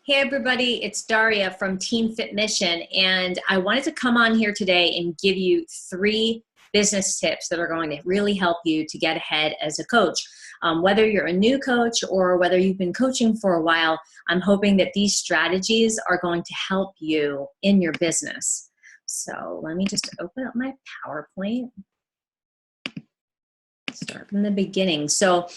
Hey everybody, it's Daria from Team Fit Mission, and I wanted to come on here today and give you 3 business tips that are going to really help you to get ahead as a coach. Whether you're a new coach or whether you've been coaching for a while, I'm hoping that these strategies are going to help you in your business. So let me just open up my PowerPoint. Start from the beginning. So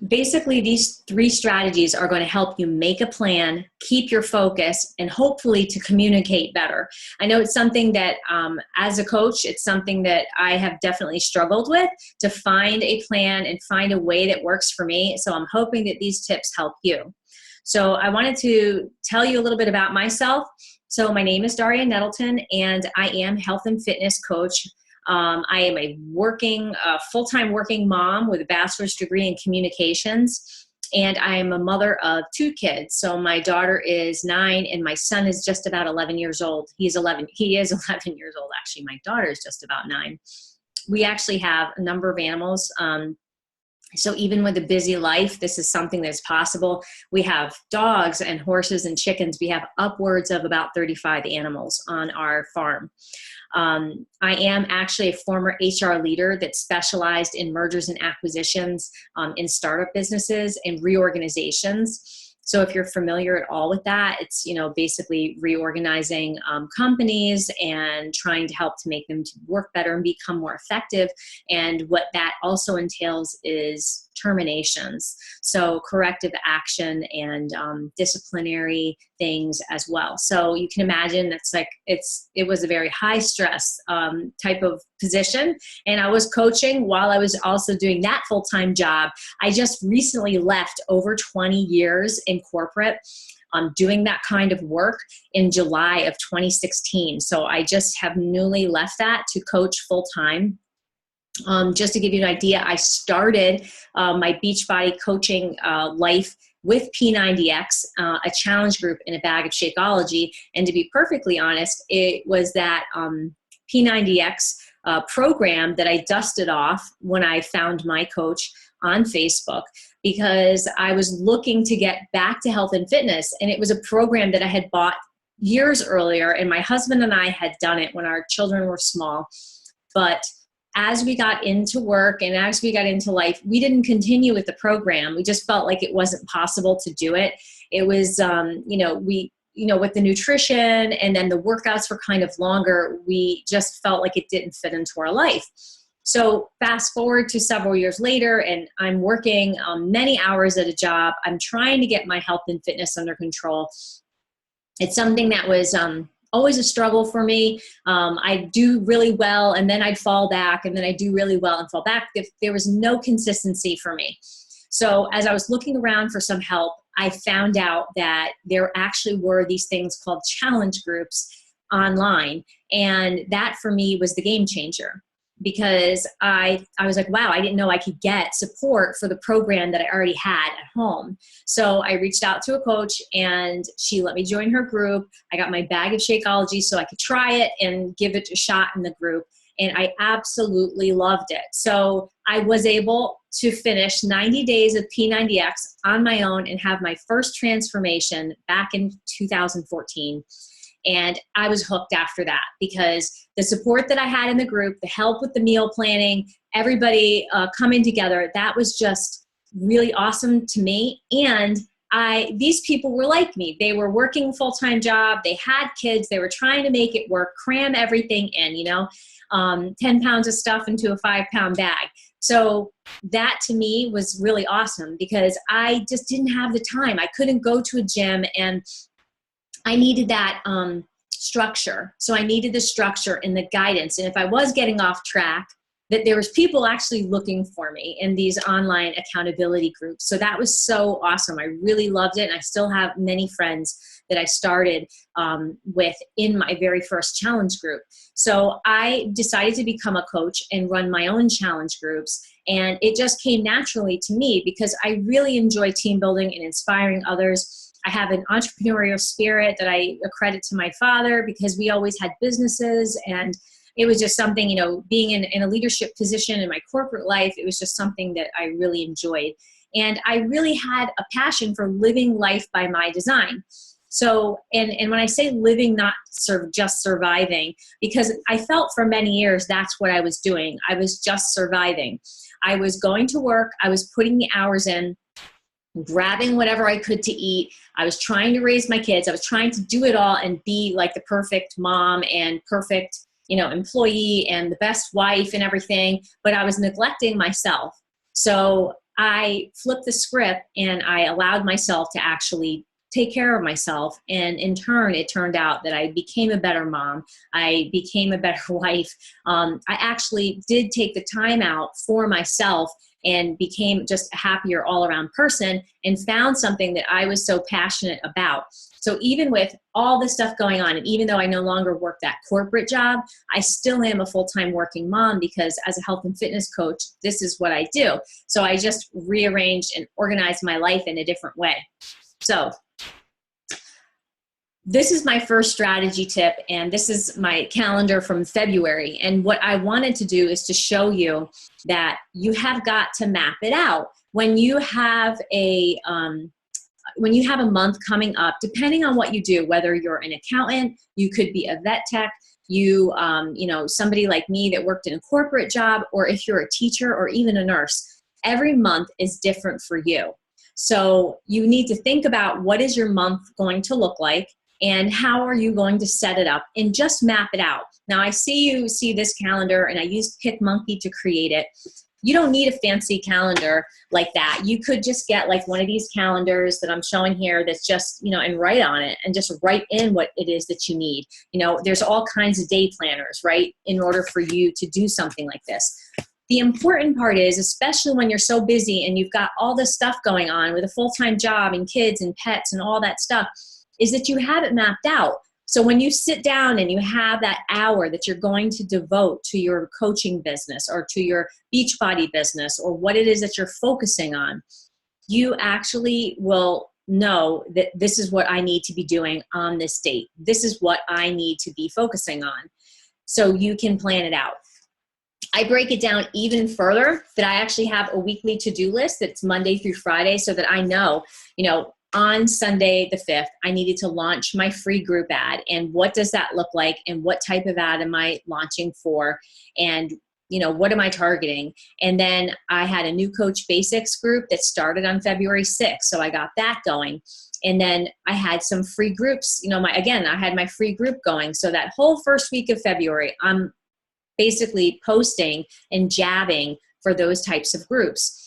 basically, these 3 strategies are going to help you make a plan, keep your focus, and hopefully to communicate better. I know it's something that, as a coach, it's something that I have definitely struggled with, to find a plan and find a way that works for me. So I'm hoping that these tips help you. So I wanted to tell you a little bit about myself. So my name is Daria Nettleton, and I am health and fitness coach. I am a full-time working mom with a bachelor's degree in communications, and I am a mother of 2 kids. So my daughter is 9, and my son is just about 11 years old. He is 11 years old, actually. My daughter is just about 9. We actually have a number of animals. So even with a busy life, this is something that's possible. We have dogs and horses and chickens. We have upwards of about 35 animals on our farm. I am actually a former HR leader that specialized in mergers and acquisitions, in startup businesses and reorganizations. So if you're familiar at all with that, it's, basically reorganizing companies and trying to help to make them to work better and become more effective. And what that also entails is terminations. So corrective action and disciplinary things as well. So you can imagine it was a very high stress type of position. And I was coaching while I was also doing that full-time job. I just recently left over 20 years in corporate, doing that kind of work in July of 2016. So I just have newly left that to coach full-time. Just to give you an idea, I started my Beachbody coaching life with P90X, a challenge group in a bag of Shakeology. And to be perfectly honest, it was that P90X program that I dusted off when I found my coach on Facebook, because I was looking to get back to health and fitness. And it was a program that I had bought years earlier, and my husband and I had done it when our children were small. But as we got into work and as we got into life, we didn't continue with the program. We just felt like it wasn't possible to do it. It was, with the nutrition and then the workouts were kind of longer, we just felt like it didn't fit into our life. So fast forward to several years later, and I'm working many hours at a job. I'm trying to get my health and fitness under control. It's something that was always a struggle for me. I'd do really well, and then I'd fall back, and then I'd do really well and fall back. There was no consistency for me. So as I was looking around for some help, I found out that there actually were these things called challenge groups online. And that for me was the game changer, because I was like, wow, I didn't know I could get support for the program that I already had at home. So I reached out to a coach, and she let me join her group. I got my bag of Shakeology so I could try it and give it a shot in the group. And I absolutely loved it. So I was able to finish 90 days of P90X on my own and have my first transformation back in 2014. And I was hooked after that, because the support that I had in the group, the help with the meal planning, everybody coming together, that was just really awesome to me. And these people were like me. They were working a full-time job. They had kids. They were trying to make it work, cram everything in, 10 pounds of stuff into a 5-pound bag. So that to me was really awesome, because I just didn't have the time. I couldn't go to a gym, and I needed that structure. So I needed the structure and the guidance. And if I was getting off track, that there was people actually looking for me in these online accountability groups. So that was so awesome. I really loved it. And I still have many friends that I started with in my very first challenge group. So I decided to become a coach and run my own challenge groups. And it just came naturally to me, because I really enjoy team building and inspiring others. I have an entrepreneurial spirit that I accredit to my father, because we always had businesses, and it was just something, being in a leadership position in my corporate life, it was just something that I really enjoyed. And I really had a passion for living life by my design. So, and when I say living, not just surviving, because I felt for many years that's what I was doing. I was just surviving. I was going to work. I was putting the hours in, grabbing whatever I could to eat. I was trying to raise my kids. I was trying to do it all and be like the perfect mom and perfect, employee and the best wife and everything. But I was neglecting myself. So I flipped the script and I allowed myself to actually take care of myself. And in turn, it turned out that I became a better mom. I became a better wife. I actually did take the time out for myself and became just a happier all around person and found something that I was so passionate about. So even with all this stuff going on, and even though I no longer work that corporate job, I still am a full-time working mom because as a health and fitness coach, this is what I do. So I just rearranged and organized my life in a different way. So this is my first strategy tip, and this is my calendar from February. And what I wanted to do is to show you that you have got to map it out. When you have a month coming up, depending on what you do, whether you're an accountant, you could be a vet tech, somebody like me that worked in a corporate job, or if you're a teacher or even a nurse, every month is different for you. So you need to think about what is your month going to look like and how are you going to set it up, and just map it out. Now I see you see this calendar and I used PicMonkey to create it. You don't need a fancy calendar like that. You could just get like one of these calendars that I'm showing here that's just, and write on it and just write in what it is that you need. There's all kinds of day planners, right, in order for you to do something like this. The important part is, especially when you're so busy and you've got all this stuff going on with a full-time job and kids and pets and all that stuff, is that you have it mapped out. So when you sit down and you have that hour that you're going to devote to your coaching business or to your Beachbody business or what it is that you're focusing on, you actually will know that this is what I need to be doing on this date. This is what I need to be focusing on. So you can plan it out. I break it down even further that I actually have a weekly to-do list that's Monday through Friday so that I know, on Sunday the 5th, I needed to launch my free group ad. And what does that look like? And what type of ad am I launching for? And, what am I targeting? And then I had a new Coach Basics group that started on February 6th. So I got that going. And then I had some free groups, I had my free group going. So that whole first week of February, I'm basically posting and jabbing for those types of groups.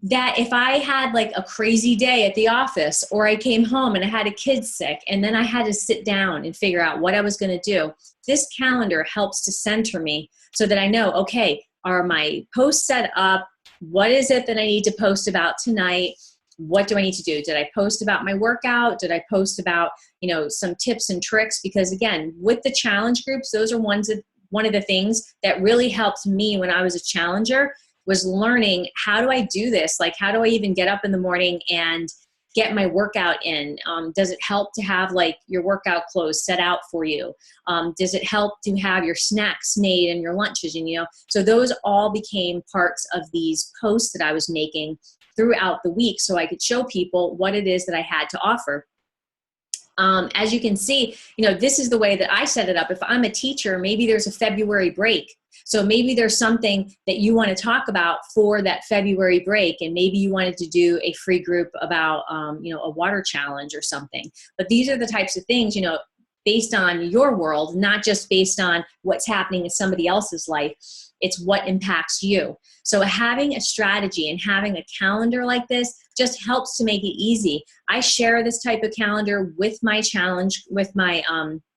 That if I had like a crazy day at the office, or I came home and I had a kid sick and then I had to sit down and figure out what I was going to do, this calendar helps to center me so that I know, okay, are my posts set up? What is it that I need to post about tonight? What do I need to do? Did I post about my workout? Did I post about, some tips and tricks? Because again, with the challenge groups, those are one of the things that really helped me when I was a challenger, was learning, how do I do this? Like, how do I even get up in the morning and get my workout in? Does it help to have like your workout clothes set out for you? Does it help to have your snacks made and your lunches? And, so those all became parts of these posts that I was making throughout the week so I could show people what it is that I had to offer. As you can see, this is the way that I set it up. If I'm a teacher, maybe there's a February break. So maybe there's something that you want to talk about for that February break. And maybe you wanted to do a free group about, a water challenge or something. But these are the types of things, based on your world, not just based on what's happening in somebody else's life. It's what impacts you. So having a strategy and having a calendar like this just helps to make it easy. I share this type of calendar with my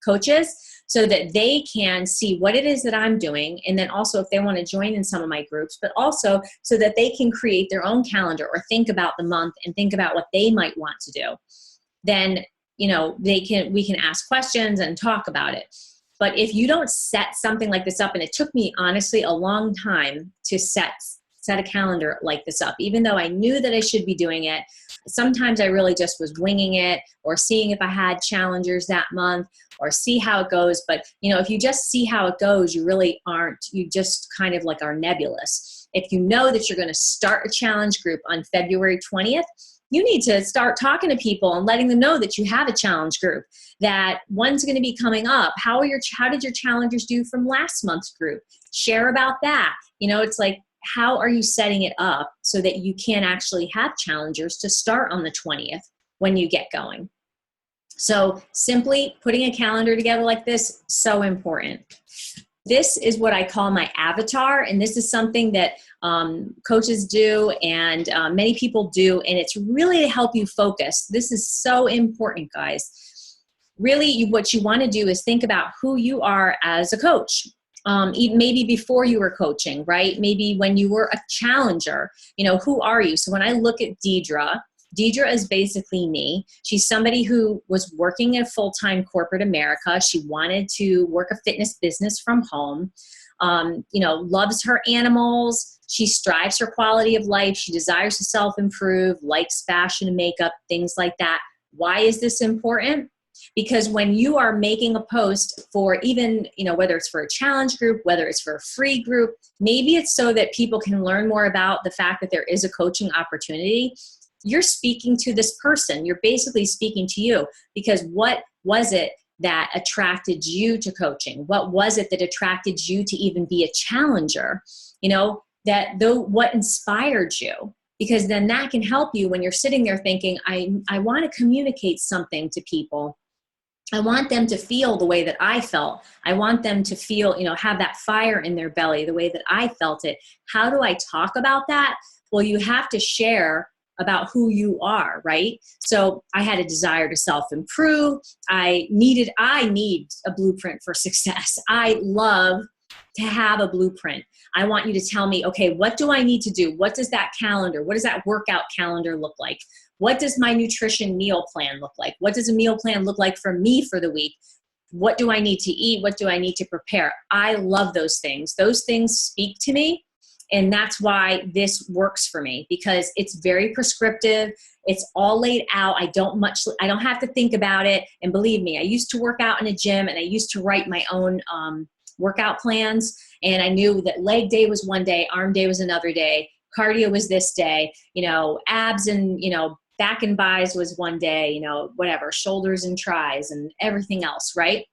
coaches so that they can see what it is that I'm doing. And then also if they want to join in some of my groups, but also so that they can create their own calendar or think about the month and think about what they might want to do. Then, we can ask questions and talk about it. But if you don't set something like this up, and it took me honestly a long time to set a calendar like this up, even though I knew that I should be doing it, sometimes I really just was winging it or seeing if I had challengers that month or see how it goes. But, if you just see how it goes, you really aren't, you just kind of like are nebulous. If you know that you're going to start a challenge group on February 20th, you need to start talking to people and letting them know that you have a challenge group, that one's going to be coming up. How did your challengers do from last month's group? Share about that. It's like, how are you setting it up so that you can actually have challengers to start on the 20th when you get going? So simply putting a calendar together like this, so important. This is what I call my avatar, and this is something that coaches do and many people do, and it's really to help you focus. This is so important, guys. Really, what you want to do is think about who you are as a coach. Even maybe before you were coaching, right? Maybe when you were a challenger, who are you? So when I look at Deidre is basically me. She's somebody who was working in full-time corporate America. She wanted to work a fitness business from home, loves her animals. She strives for quality of life. She desires to self-improve, likes fashion and makeup, things like that. Why is this important? Because when you are making a post for even, whether it's for a challenge group, whether it's for a free group, maybe it's so that people can learn more about the fact that there is a coaching opportunity. You're speaking to this person. You're basically speaking to you, because what was it that attracted you to coaching? What was it that attracted you to even be a challenger? What inspired you? Because then that can help you when you're sitting there thinking, I want to communicate something to people. I want them to feel the way that I felt. I want them to feel, have that fire in their belly the way that I felt it. How do I talk about that? Well, you have to share about who you are, right? So I had a desire to self-improve. I need a blueprint for success. I love to have a blueprint. I want you to tell me, okay, what do I need to do? What does that workout calendar look like? What does my nutrition meal plan look like? What does a meal plan look like for me for the week? What do I need to eat? What do I need to prepare? I love those things. Those things speak to me. And that's why this works for me, because it's very prescriptive. It's all laid out. I don't have to think about it. And believe me, I used to work out in a gym, and I used to write my own workout plans. And I knew that leg day was one day, arm day was another day, cardio was this day, abs and, back and buys was one day, whatever, shoulders and tries and everything else, right?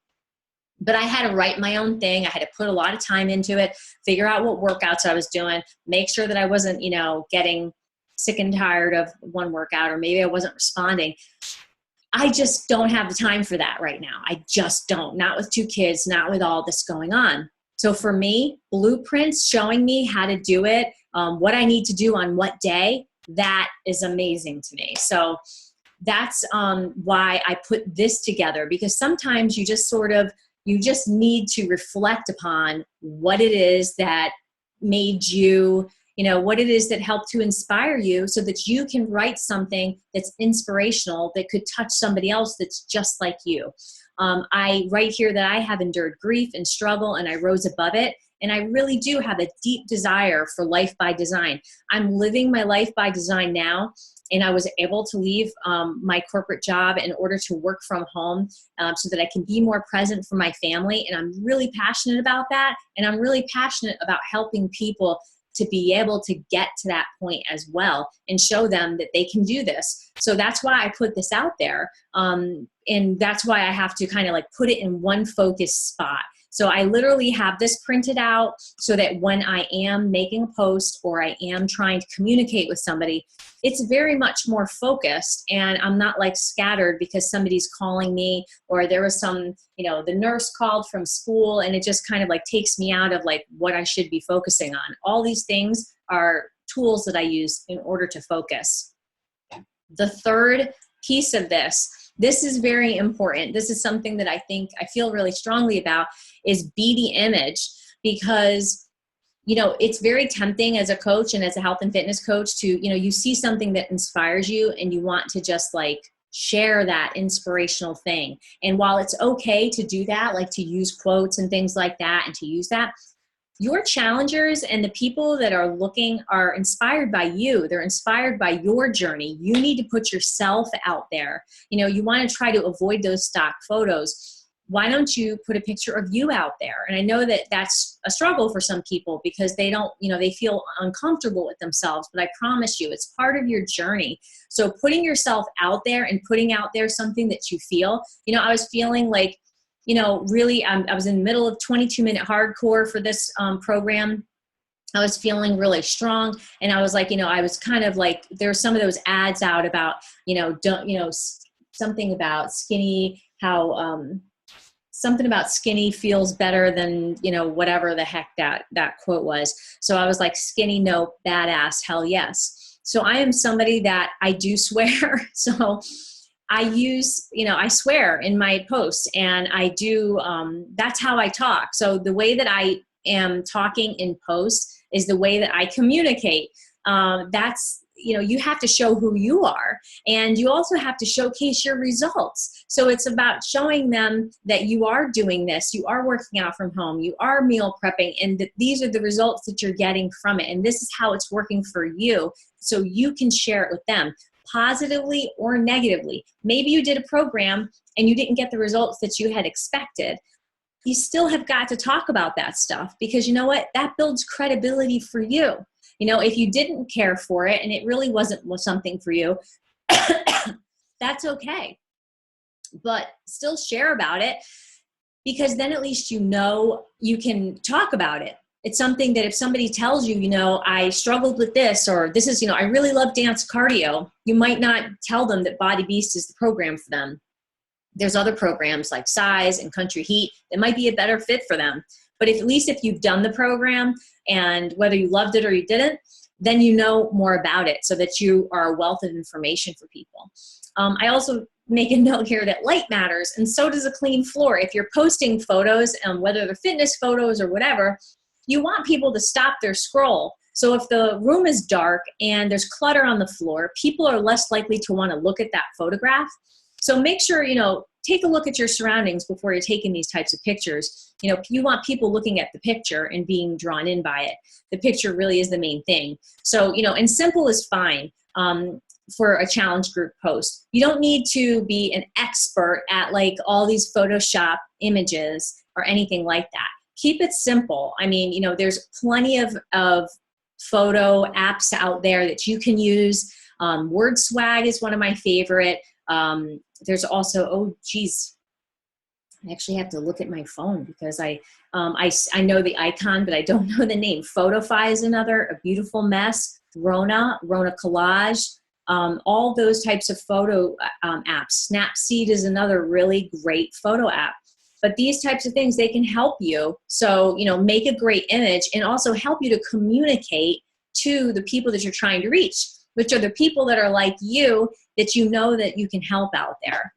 But I had to write my own thing. I had to put a lot of time into it, figure out what workouts I was doing, make sure that I wasn't, getting sick and tired of one workout, or maybe I wasn't responding. I just don't have the time for that right now. I just don't. Not with 2 kids, not with all this going on. So for me, blueprints showing me how to do it, what I need to do on what day, that is amazing to me. So that's why I put this together, because sometimes you just need to reflect upon what it is that made you, what it is that helped to inspire you, so that you can write something that's inspirational that could touch somebody else that's just like you. I write here that I have endured grief and struggle, and I rose above it. And I really do have a deep desire for life by design. I'm living my life by design now. And I was able to leave my corporate job in order to work from home so that I can be more present for my family. And I'm really passionate about that. And I'm really passionate about helping people to be able to get to that point as well, and show them that they can do this. So that's why I put this out there. And that's why I have to kind of like put it in one focused spot. So I literally have this printed out so that when I am making a post or I am trying to communicate with somebody, it's very much more focused, and I'm not like scattered because somebody's calling me, or there was some, the nurse called from school, and it just kind of like takes me out of like what I should be focusing on. All these things are tools that I use in order to focus. The third piece of this is very important. This is something that I feel really strongly about, is be the image, because it's very tempting as a coach and as a health and fitness coach to, you see something that inspires you and you want to just like share that inspirational thing. And while it's okay to do that, like to use quotes and things like that, and to use that, your challengers and the people that are looking are inspired by you. They're inspired by your journey. You need to put yourself out there. You want to try to avoid those stock photos. why don't you put a picture of you out there? And I know that that's a struggle for some people because they don't, they feel uncomfortable with themselves, but I promise you, it's part of your journey. So putting yourself out there and putting out there something that you feel, I was feeling like, really, I was in the middle of 22-minute hardcore for this program. I was feeling really strong. And I was like, I was kind of like, there were some of those ads out about, something about skinny, how, something about skinny feels better than, whatever the heck that quote was. So I was like, skinny, no, badass, hell yes. So I am somebody that I do swear. So I use, I swear in my posts, and I do, that's how I talk. So the way that I am talking in posts is the way that I communicate. That's, you have to show who you are, and you also have to showcase your results. So it's about showing them that you are doing this, you are working out from home, you are meal prepping, and that these are the results that you're getting from it. And this is how it's working for you. So you can share it with them, positively or negatively. Maybe you did a program and you didn't get the results that you had expected. You still have got to talk about that stuff, because you know what? That builds credibility for you. If you didn't care for it and it really wasn't something for you, that's okay. But still share about it, because then at least you can talk about it. It's something that if somebody tells you, I struggled with this, or this is, I really love dance cardio, you might not tell them that Body Beast is the program for them. There's other programs like Size and Country Heat that might be a better fit for them. But at least if you've done the program, and whether you loved it or you didn't, then you know more about it, so that you are a wealth of information for people. I also make a note here that light matters, and so does a clean floor. If you're posting photos, whether they're fitness photos or whatever, you want people to stop their scroll. So if the room is dark and there's clutter on the floor, people are less likely to want to look at that photograph. So make sure, take a look at your surroundings before you're taking these types of pictures. You want people looking at the picture and being drawn in by it. The picture really is the main thing. So, and simple is fine for a challenge group post. You don't need to be an expert at like all these Photoshop images or anything like that. Keep it simple. I mean, there's plenty of photo apps out there that you can use. WordSwag is one of my favorite. There's also, I actually have to look at my phone, because I know the icon, but I don't know the name. Photofy is another, A Beautiful Mess, Rona Collage, all those types of photo apps. Snapseed is another really great photo app. But these types of things, they can help you. So, make a great image, and also help you to communicate to the people that you're trying to reach, which are the people that are like you, that that you can help out there.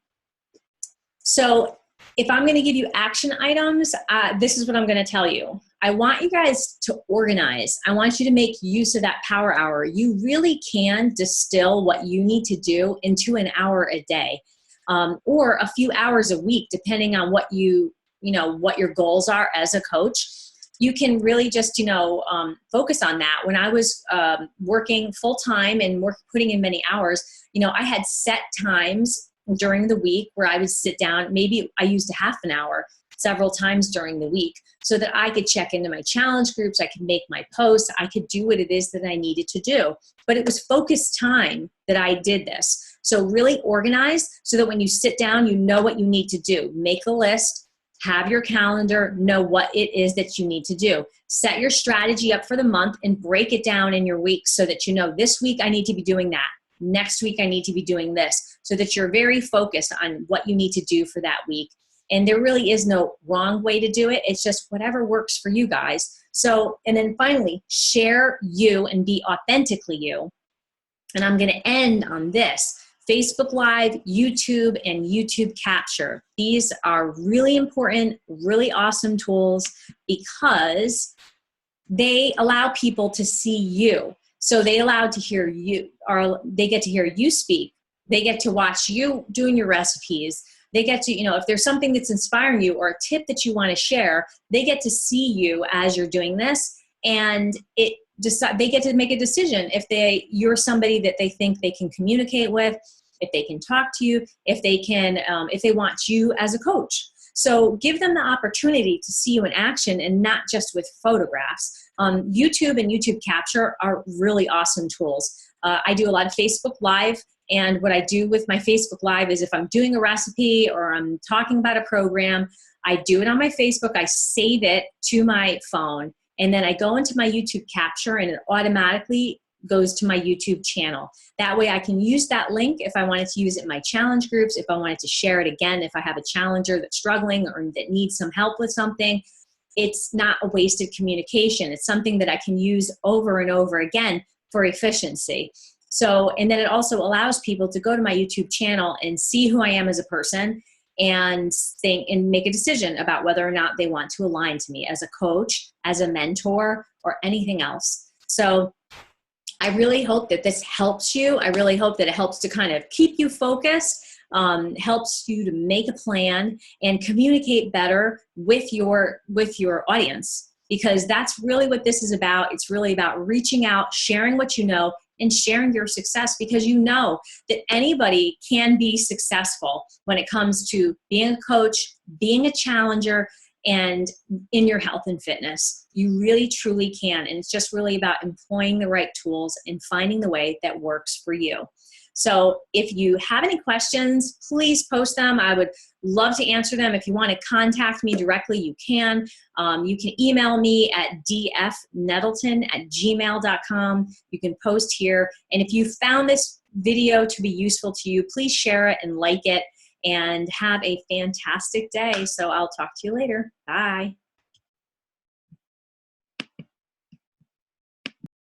So if I'm going to give you action items, this is what I'm going to tell you. I want you guys to organize. I want you to make use of that power hour. You really can distill what you need to do into an hour a day, or a few hours a week, depending on what what your goals are as a coach. You can really just, focus on that. When I was working full-time and putting in many hours, I had set times during the week where I would sit down. Maybe I used a half an hour several times during the week, so that I could check into my challenge groups, I could make my posts, I could do what it is that I needed to do. But it was focused time that I did this. So really organize, so that when you sit down, you know what you need to do. Make a list. Have your calendar, know what it is that you need to do. Set your strategy up for the month and break it down in your weeks, so that this week I need to be doing that. Next week I need to be doing this, so that you're very focused on what you need to do for that week. And there really is no wrong way to do it. It's just whatever works for you guys. So, and then finally, share you and be authentically you. And I'm going to end on this. Facebook Live, YouTube, and YouTube Capture. These are really important, really awesome tools, because they allow people to see you. So they get to hear you speak. They get to watch you doing your recipes. They get to, if there's something that's inspiring you or a tip that you want to share, they get to see you as you're doing this, and they get to make a decision if you're somebody that they think they can communicate with, if they can talk to you, if they want you as a coach. So give them the opportunity to see you in action and not just with photographs. YouTube and YouTube Capture are really awesome tools. I do a lot of Facebook Live, and what I do with my Facebook Live is if I'm doing a recipe or I'm talking about a program, I do it on my Facebook, I save it to my phone, and then I go into my YouTube Capture and it automatically goes to my YouTube channel. That way I can use that link if I wanted to use it in my challenge groups, if I wanted to share it again, if I have a challenger that's struggling or that needs some help with something. It's not a wasted communication. It's something that I can use over and over again for efficiency. So, and then it also allows people to go to my YouTube channel and see who I am as a person and think and make a decision about whether or not they want to align to me as a coach, as a mentor, or anything else. So I really hope that this helps you. I really hope that it helps to kind of keep you focused, helps you to make a plan and communicate better with your audience, because that's really what this is about. It's really about reaching out, sharing what you know, and sharing your success, because you know that anybody can be successful when it comes to being a coach, being a challenger, and in your health and fitness. You really truly can. And it's just really about employing the right tools and finding the way that works for you. So if you have any questions, please post them. I would love to answer them. If you want to contact me directly, you can. You can email me at dfnettleton@gmail.com. You can post here. And if you found this video to be useful to you, please share it and like it, and have a fantastic day. So I'll talk to you later. Bye.